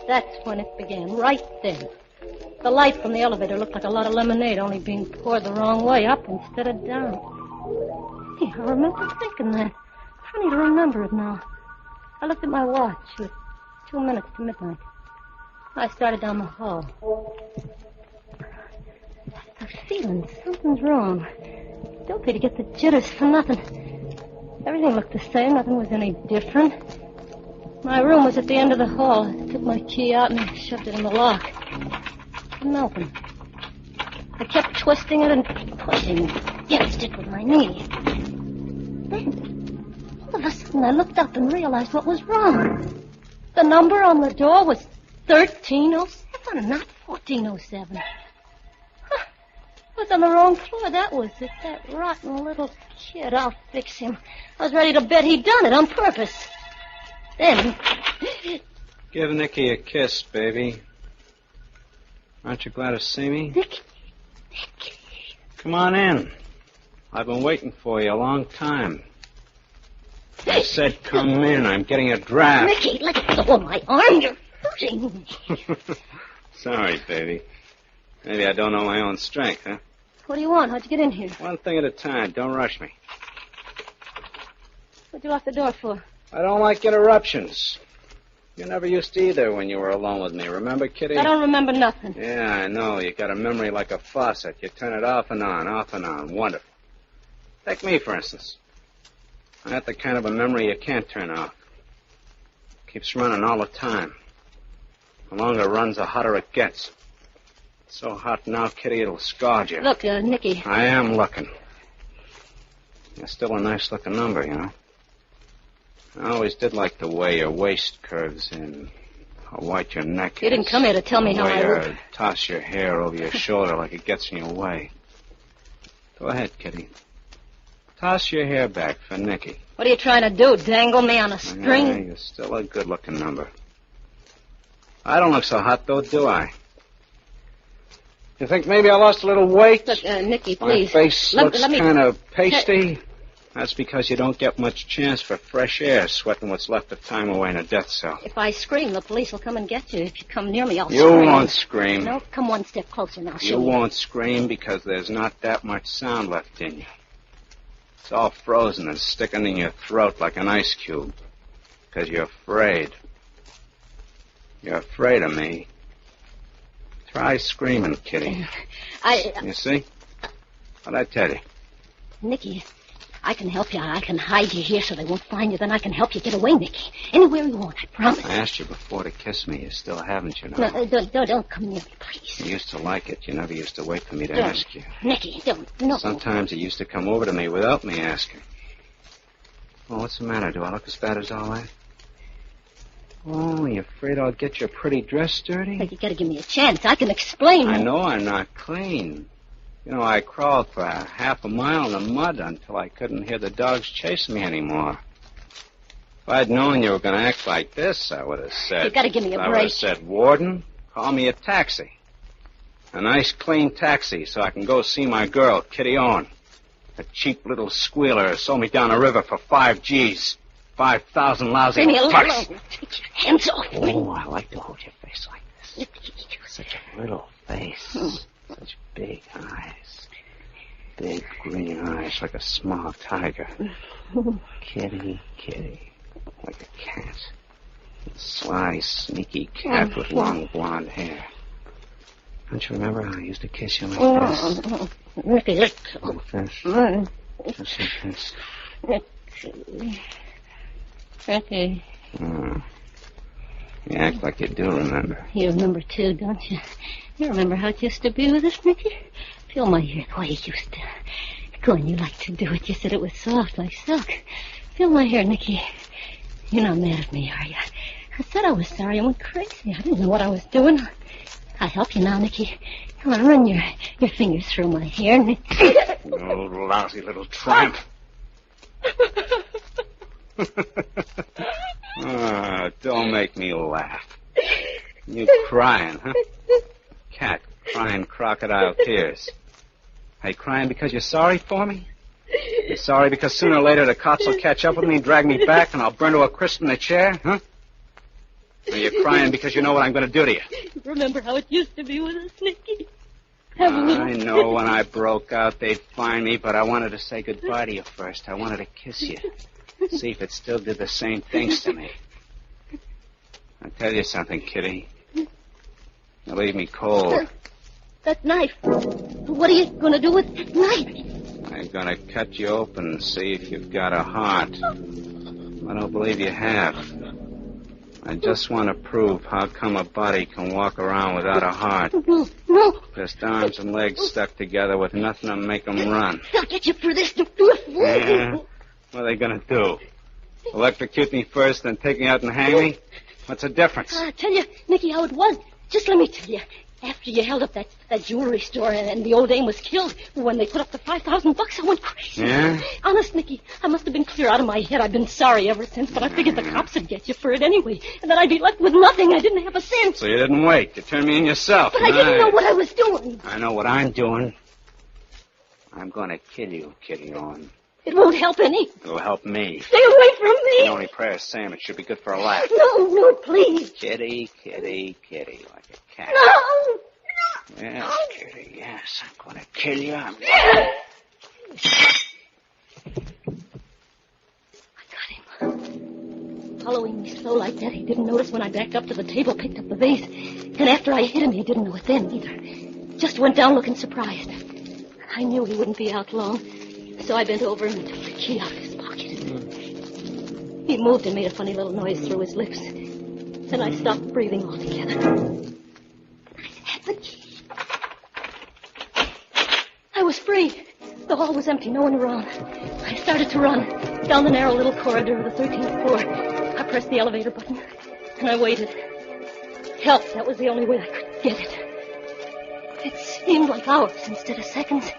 That's when it began, right then. The light from the elevator looked like a lot of lemonade, only being poured the wrong way, up instead of down. Hey, I remember thinking that. Funny to remember it now. I looked at my watch. It was 2 minutes to midnight. I started down the hall. I have a feeling something's wrong. Don't pay to get the jitters for nothing. Everything looked the same. Nothing was any different. My room was at the end of the hall. I took my key out and I shoved it in the lock. It couldn't open. I kept twisting it and pushing against it with my knee. Then, all of a sudden, I looked up and realized what was wrong. The number on the door was 1307, not 1407. Huh. I was on the wrong floor. That was it. That rotten little kid. I'll fix him. I was ready to bet he'd done it on purpose. Then... Give Nicky a kiss, baby. Aren't you glad to see me? Nicky. Come on in. I've been waiting for you a long time. I said come in. I'm getting a draft. Nicky, let go of my arm. You're hurting me. Sorry, baby. Maybe I don't know my own strength, huh? What do you want? How'd you get in here? One thing at a time. Don't rush me. What'd you lock the door for? I don't like interruptions. You never used to either when you were alone with me. Remember, Kitty? I don't remember nothing. Yeah, I know. You got a memory like a faucet. You turn it off and on, off and on. Wonderful. Take me, for instance. I got the kind of a memory you can't turn off. Keeps running all the time. The longer it runs, the hotter it gets. It's so hot now, Kitty, it'll scald you. Look, Nicky. I am looking. You're still a nice-looking number, you know. I always did like the way your waist curves in, how white your neck is. You didn't come here to tell me how I look. Toss your hair over your shoulder like it gets in your way. Go ahead, Kitty. Toss your hair back for Nicky. What are you trying to do, dangle me on a string? Yeah, you're still a good-looking number. I don't look so hot, though, do I? You think maybe I lost a little weight? Look, Nicky, please. My face looks me... kind of pasty. That's because you don't get much chance for fresh air sweating what's left of time away in a death cell. If I scream, the police will come and get you. If you come near me, I'll You scream. won't scream. No, come one step closer and I'll show You won't scream because there's not that much sound left in you. It's all frozen and sticking in your throat like an ice cube. Because you're afraid. You're afraid of me. Try screaming, Kitty. You see? What'd I tell you? Nicky, I can help you. I can hide you here so they won't find you. Then I can help you get away, Nicky. Anywhere you want, I promise. I asked you before to kiss me. You still haven't, you know. No, don't come near me, please. You used to like it. You never used to wait for me to Don't. ask you. Nicky, don't. No. Sometimes you used to come over to me without me asking. Well, what's the matter? Do I look as bad as all that? Oh, you afraid I'll get your pretty dress dirty? But you gotta give me a chance. I can explain. I know I'm not clean. You know, I crawled for half a mile in the mud until I couldn't hear the dogs chasing me anymore. If I'd known you were going to act like this, I would have said... You gotta give me a I would break. have said, Warden, call me a taxi. A nice, clean taxi so I can go see my girl, Kitty Owen. A cheap little squealer who sold me down the river for 5 G's. 5,000 lousy Leave me alone. bucks. Take your hands off me. Oh, I like to hold your face like this. Such a little face. Such big eyes. Big green eyes like a small tiger. Kitty, kitty. Like a cat. A sly, sneaky cat with long blonde hair. Don't you remember how I used to kiss you like this? Nicky, let's go. Yes. Just like this. Nicky. Oh. You act like you do remember. You remember, too, don't you? You remember how it used to be with us, Nicky? Feel my hair the way it used to. Go on, you like to do it. You said it was soft like silk. Feel my hair, Nicky. You're not mad at me, are you? I said I was sorry. I went crazy. I didn't know what I was doing. I'll help you now, Nicky. Come on, run your fingers through my hair, Nicky. Oh, lousy little tramp. Oh, don't make me laugh. You crying, huh? Cat crying crocodile tears. Are you crying because you're sorry for me? You're sorry because sooner or later the cops will catch up with me and drag me back and I'll burn to a crisp in the chair, huh? Or you're crying because you know what I'm going to do to you? Remember how it used to be with us, Nicky? I know when I broke out they'd find me, but I wanted to say goodbye to you first. I wanted to kiss you. See if it still did the same things to me. I'll tell you something, Kitty. You leave me cold. That knife. What are you going to do with that knife? I'm going to cut you open and see if you've got a heart. I don't believe you have. I just want to prove how come a body can walk around without a heart. No. Just arms and legs stuck together with nothing to make them run. I'll get you for this. Yeah? What are they going to do? Electrocute me first, then take me out and hang me? What's the difference? I'll tell you, Nicky, how it was. Just let me tell you. After you held up that jewelry store and the old dame was killed, when they put up the $5,000, I went crazy. Yeah? Honest, Nicky, I must have been clear out of my head. I've been sorry ever since, but I figured the cops would get you for it anyway, and then I'd be left with nothing. I didn't have a cent. So you didn't wait. You turned me in yourself. But I didn't know what I was doing. I know what I'm doing. I'm going to kill you, Kitty Owen. It won't help any. It'll help me. Stay away from me. The only prayer is Sam. It should be good for a laugh. No, please. Kitty, kitty, kitty, like a cat. No. Yes, Kitty, yes. I'm going to kill you. I got him. Following me slow like that, he didn't notice when I backed up to the table, picked up the vase. And after I hit him, he didn't know it then either. Just went down looking surprised. I knew he wouldn't be out long, so I bent over him and took the key out of his pocket. He moved and made a funny little noise through his lips. Then I stopped breathing altogether. I had the key. I was free. The hall was empty, no one around. I started to run down the narrow little corridor of the 13th floor. I pressed the elevator button, and I waited. Help, that was the only way I could get it. It seemed like hours instead of seconds.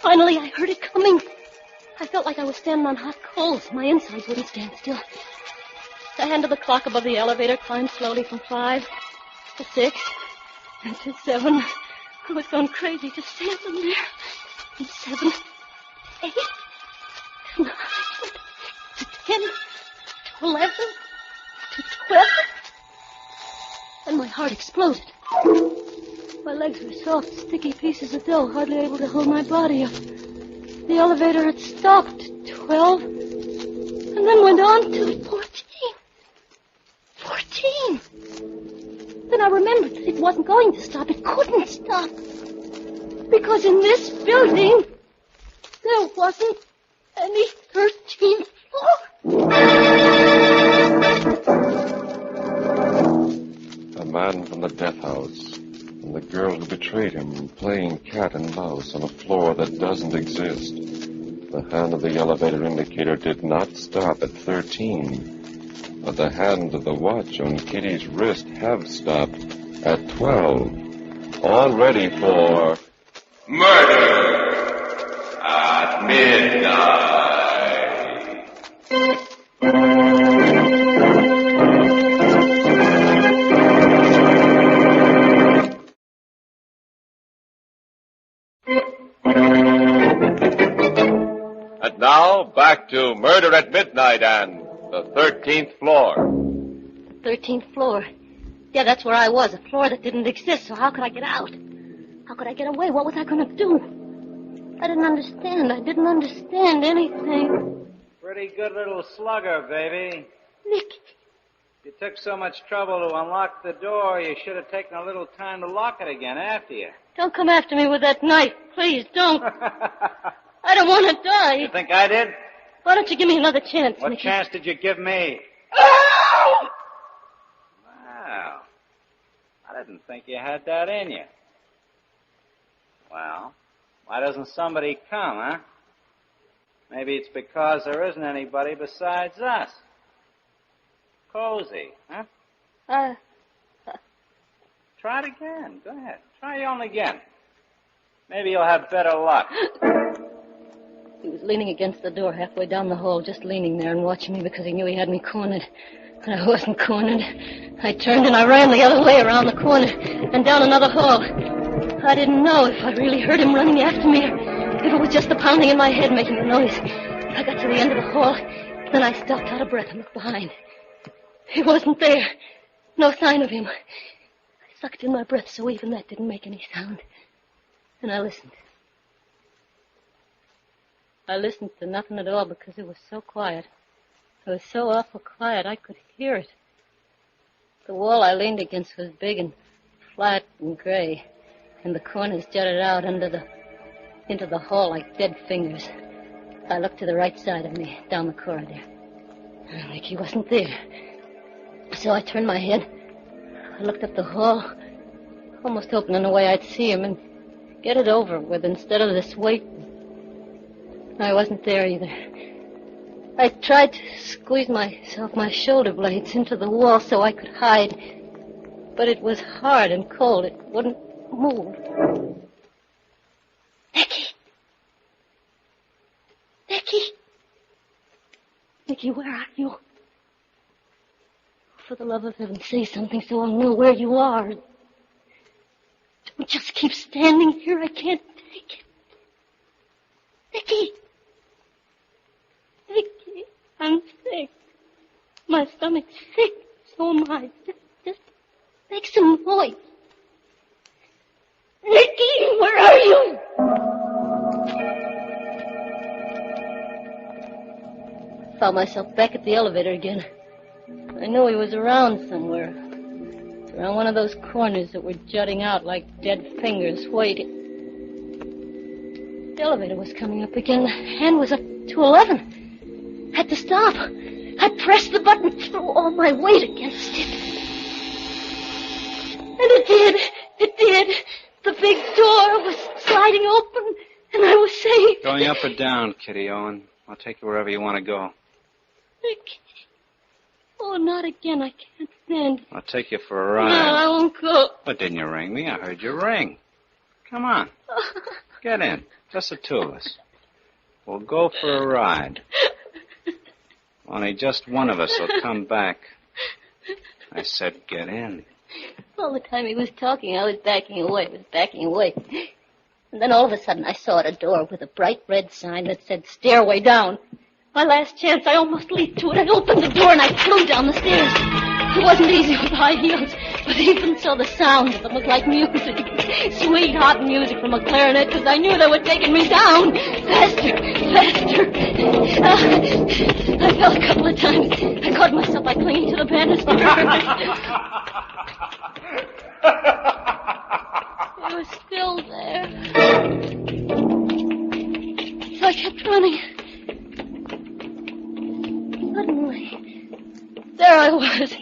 Finally, I heard it coming. I felt like I was standing on hot coals. My insides wouldn't stand still. The hand of the clock above the elevator climbed slowly from 5 to 6 and to 7. I was going crazy, just standing there. And 7, 8, to 9, to 10, to 11, to 12. And my heart exploded. My legs were soft, sticky pieces of dough, hardly able to hold my body up. The elevator had stopped at 12, and then went on to 14. 14! Then I remembered that it wasn't going to stop. It couldn't stop. Because in this building, there wasn't any 13th floor. A man from the death house, and the girl who betrayed him, playing cat and mouse on a floor that doesn't exist. The hand of the elevator indicator did not stop at 13, but the hands of the watch on Kitty's wrist have stopped at 12. All ready for murder at midnight. And now, back to Murder at Midnight and the 13th Floor. 13th floor. Yeah, that's where I was, a floor that didn't exist, so how could I get out? How could I get away? What was I going to do? I didn't understand. I didn't understand anything. Pretty good little slugger, baby. Nick. You took so much trouble to unlock the door, you should have taken a little time to lock it again after you. Don't come after me with that knife. Please, don't. I don't want to die. You think I did? Why don't you give me another chance, What Nicky? chance did you give me? Oh! Wow. I didn't think you had that in you. Well, why doesn't somebody come, huh? Maybe it's because there isn't anybody besides us. Cozy, huh? Try it again. Go ahead. Try your own again. Maybe you'll have better luck. He was leaning against the door halfway down the hall, just leaning there and watching me because he knew he had me cornered. And I wasn't cornered. I turned and I ran the other way around the corner and down another hall. I didn't know if I really heard him running after me or if it was just the pounding in my head making the noise. I got to the end of the hall, then I stopped out of breath and looked behind. He wasn't there. No sign of him. I sucked in my breath so even that didn't make any sound. And I listened. I listened to nothing at all because it was so quiet. It was so awful quiet I could hear it. The wall I leaned against was big and flat and gray, and the corners jutted out into the hall like dead fingers. I looked to the right side of me, down the corridor. Nicky wasn't there. So I turned my head. I looked up the hall, almost hoping in a way I'd see him and get it over with instead of this wait. I wasn't there either. I tried to squeeze my shoulder blades into the wall so I could hide, but it was hard and cold. It wouldn't move. Nicky! Nicky! Nicky, where are you? For the love of heaven, say something so I'll know where you are. Don't just keep standing here. I can't take it. Nicky! Nicky, I'm sick. My stomach's sick. So am I. Just make some noise. Nicky, where are you? I found myself back at the elevator again. I knew he was around somewhere. Around one of those corners that were jutting out like dead fingers waiting. The elevator was coming up again. The hand was up to 11. Had to stop. I pressed the button, threw all my weight against it. And it did. It did. The big door was sliding open, and I was safe. Going up or down, Kitty Owen? I'll take you wherever you want to go. Nick. Oh, not again. I can't stand. I'll take you for a ride. No, I won't go. But didn't you ring me? I heard you ring. Come on. Get in. Just the two of us. We'll go for a ride. Only just one of us will come back. I said get in. All the time he was talking, I was backing away, And then all of a sudden, I saw at a door with a bright red sign that said stairway down. My last chance, I almost leaped to it. I opened the door and I flew down the stairs. It wasn't easy with high heels, but even so, the sound of them was like music. Sweet, hot music from a clarinet, because I knew they were taking me down. Faster, faster. I fell a couple of times. I caught myself by clinging to the banister. It was still there. So I kept running. Suddenly, there I was.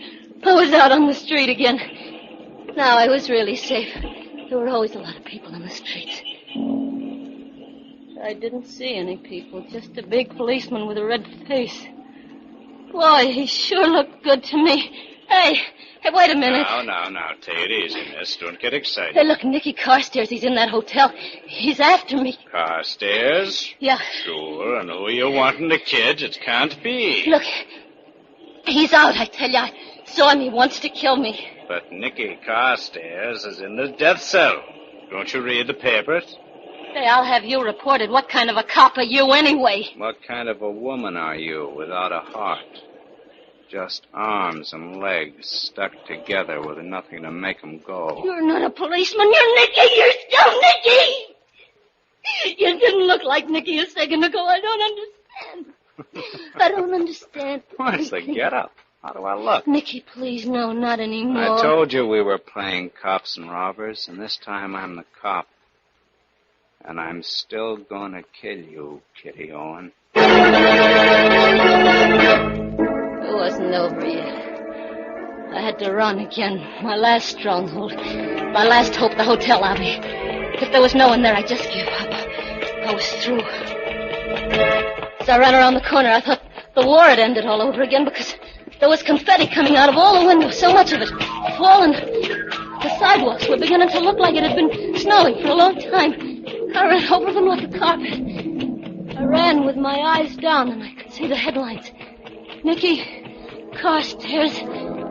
I was out on the street again. Now I was really safe. There were always a lot of people on the streets. I didn't see any people, just a big policeman with a red face. Boy, he sure looked good to me. Hey, wait a minute. Now, take it easy, miss. Don't get excited. Hey, look, Nicky Carstairs, he's in that hotel. He's after me. Carstairs? Yeah. Sure, and who you wanting to kid? It can't be. Look, he's out, I tell you. I saw him. He wants to kill me. But Nicky Carstairs is in the death cell. Don't you read the papers? Hey, I'll have you reported. What kind of a cop are you anyway? What kind of a woman are you without a heart? Just arms and legs stuck together with nothing to make them go. You're not a policeman. You're Nicky. You're still Nicky. You didn't look like Nicky a second ago. I don't understand. What's the get-up? How do I look? Nicky, please, no, not anymore. I told you we were playing cops and robbers, and this time I'm the cop. And I'm still gonna kill you, Kitty Owen. It wasn't over yet. I had to run again. My last stronghold. My last hope, the hotel lobby. If there was no one there, I just gave up. I was through. As I ran around the corner, I thought the war had ended all over again because there was confetti coming out of all the windows, so much of it fallen. The sidewalks were beginning to look like it had been snowing for a long time. I ran over them like a carpet. I ran with my eyes down, and I could see the headlines. Nicky Carstairs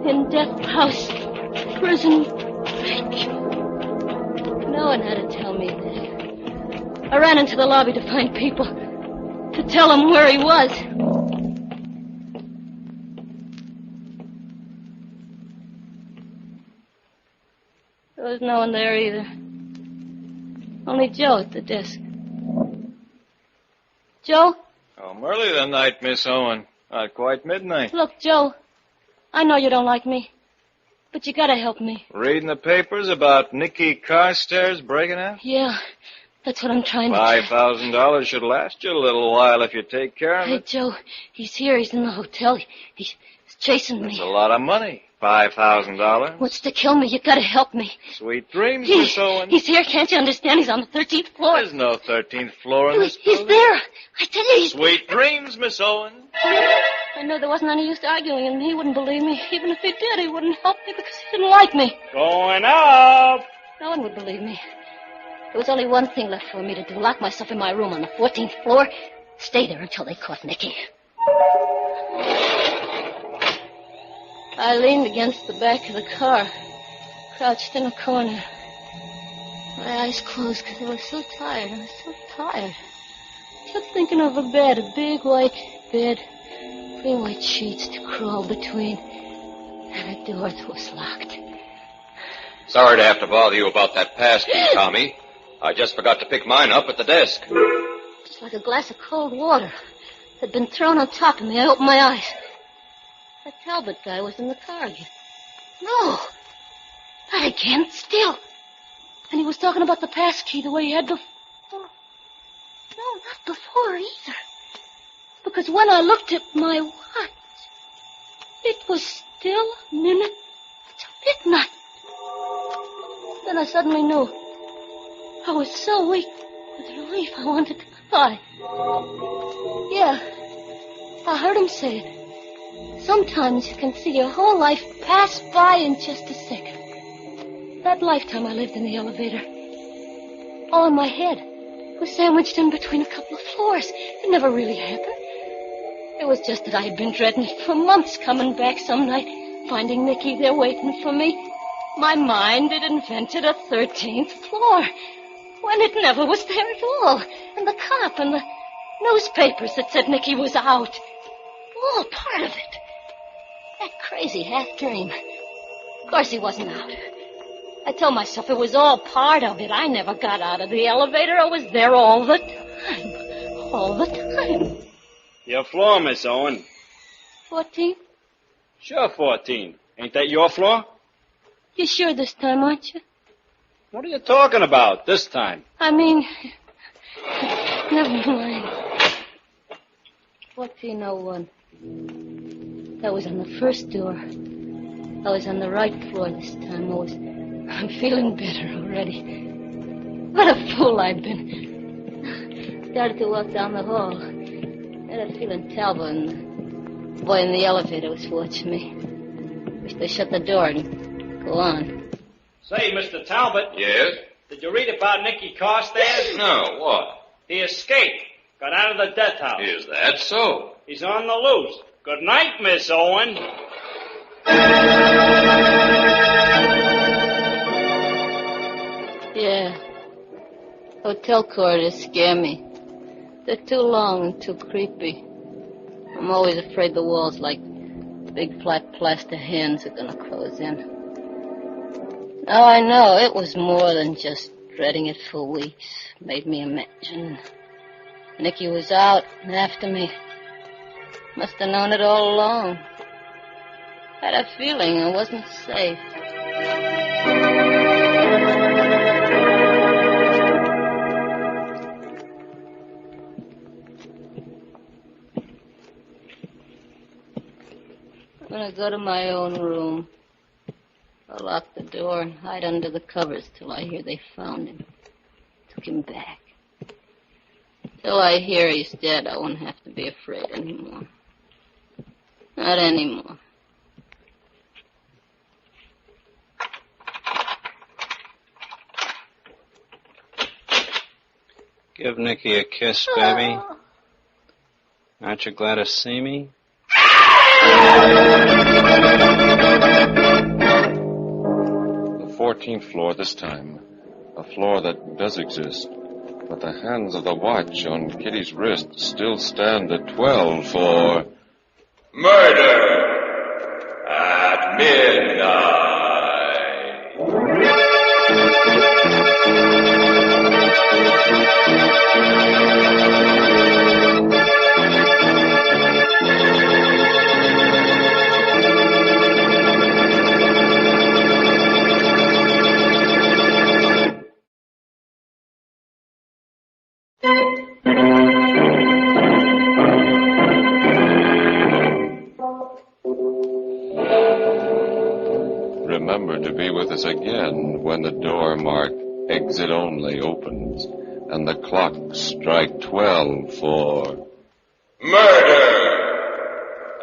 in death house, prison break. No one had to tell me that. I ran into the lobby to find people, to tell them where he was. There was no one there either. Only Joe at the desk. Joe? Oh, early the night, Miss Owen. Not quite midnight. Look, Joe, I know you don't like me, but you gotta help me. Reading the papers about Nicky Carstairs breaking out? Yeah, that's what I'm trying to do. $5,000 should last you a little while if you take care of Hey, it. Joe, he's here. He's in the hotel. He's chasing me. That's a lot of money. $5,000. Wants to kill me. You gotta help me. Sweet dreams, Miss Owen. He's here. Can't you understand? He's on the 13th floor. There's no 13th floor in this He's building. there. I tell you, he's... Sweet dreams, Miss Owen. I know there wasn't any use arguing, and he wouldn't believe me. Even if he did, he wouldn't help me because he didn't like me. Going up. No one would believe me. There was only one thing left for me to do. Lock myself in my room on the 14th floor. Stay there until they caught Nicky. I leaned against the back of the car, crouched in a corner. My eyes closed because I was so tired. I was so tired. Kept thinking of a bed, a big white bed, 3 white sheets to crawl between, and a door that was locked. Sorry to have to bother you about that passkey, Tommy. I just forgot to pick mine up at the desk. Just like a glass of cold water had been thrown on top of me. I opened my eyes. That Talbot guy was in the car again. No, not again, still. And he was talking about the passkey the way he had before. No, not before either. Because when I looked at my watch, it was still a minute to midnight. Then I suddenly knew. I was so weak with relief I wanted to cry. Yeah, I heard him say it. Sometimes you can see your whole life pass by in just a second. That lifetime I lived in the elevator, all in my head, was sandwiched in between a couple of floors. It never really happened. It was just that I had been dreading it for months, coming back some night, finding Nicky there waiting for me. My mind had invented a 13th floor, when it never was there at all. And the cop and the newspapers that said Nicky was out. All part of it. That crazy half-dream. Of course he wasn't out. I told myself it was all part of it. I never got out of the elevator. I was there all the time. All the time. Your floor, Miss Owen. 14? Sure, 14. Ain't that your floor? You sure this time, aren't you? What are you talking about this time? I mean, never mind. 1401. That was on the first door. I was on the right floor this time. I'm feeling better already. What a fool I've been. Started to walk down the hall. Had a feeling Talbot and the boy in the elevator was watching me. Wish they shut the door and go on. Say, Mr. Talbot. Yes? Did you read about Nicky Carstairs? No, what? He escaped. Got out of the death house. Is that so? He's on the loose. Good night, Miss Owen. Yeah. Hotel corridors scare me. They're too long and too creepy. I'm always afraid the walls, like big flat plaster hands, are gonna close in. Now I know it was more than just dreading it for weeks. Made me imagine. Nicky was out and after me. Must have known it all along. Had a feeling I wasn't safe. I'm gonna go to my own room. I'll lock the door and hide under the covers till I hear they found him. Took him back. Till I hear he's dead, I won't have to be afraid anymore. Not anymore. Give Nicky a kiss, baby. Aren't you glad to see me? The 14th floor this time. A floor that does exist. But the hands of the watch on Kitty's wrist still stand at 12 for... Murder at midnight. Remember to be with us again when the door marked Exit Only opens and the clocks strike 12 for... Murder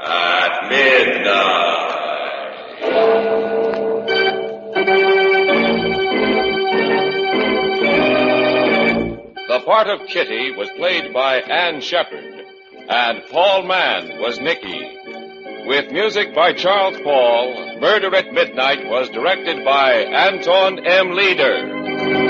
at midnight. The part of Kitty was played by Ann Shepard, and Paul Mann was Nicky. With music by Charles Paul, Murder at Midnight was directed by Anton M. Leader.